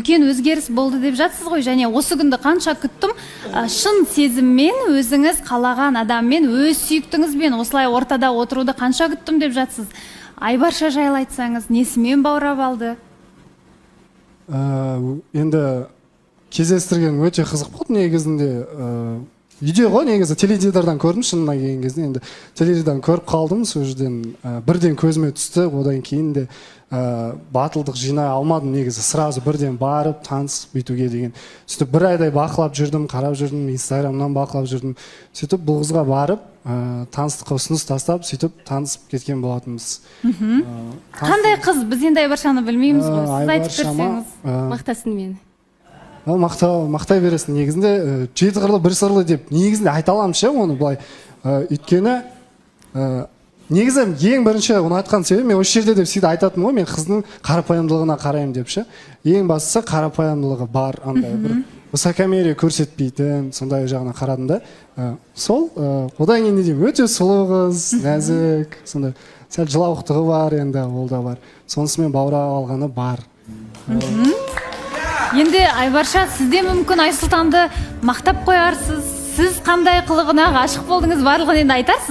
Үлкен өзгеріс болды деп жатсыз ғой, және осы күнді қанша күттім, шын сезіммен өзіңіз қалаған адаммен, өз сүйіктіңізбен осылай ортада отыруды қанша күттім деп жатсыз. Айбарша жайлы айтсаңыз, несімен баурап алды? Енді кездестірген өте қызық болды негізінде. Үйде ғой, негізі теледидардан көрдім, шынына келген кезде. Енді теледидардан көріп қалдым, сол жерден бірден көзіме түсті. Одан кейін де батылдық жинай алмадым, негізі сразу бірден барып танысып бүйтуге деген. Сөйтіп бір айдай бақылап жүрдім, қарап жүрдім, инстаграмнан бақылап жүрдім. Сөйтіп бұл қызға барып таныстыққа ұсыныс тастап, сөйтіп танысып кеткен болатынбыз. Қандай қыз? Біз енді Айбаршаны білмейміз ғой. Сіз айтып берсеңіз. Мақтасын мені. Ол мақтай бересің. Негізінде жеті қырлы бір сырлы деп негізінде айта аламын ше оны былай. Өйткені негізі ең бірінші оны айтқан себебім, мен осы жерде деп сөйтіп айтатынмын ғой, мен қыздың қарапайымдылығына қараймын деп ше. Ең бастысы қарапайымдылығы бар, андай бір высокомерие көрсетпейтін, сондай жағына қарадым да. Сол одан кейін не деймін, өте сұлу қыз, нәзік, сондай сәл жылауықтығы бар, енді ол да бар. Сонысымен баурап алғаны бар. Енді Айбарша, сізде мүмкін Айсұлтанды мақтап қоярсыз. Сіз қандай қылығына ғашық болдыңыз, барлығын енді айтарсыз.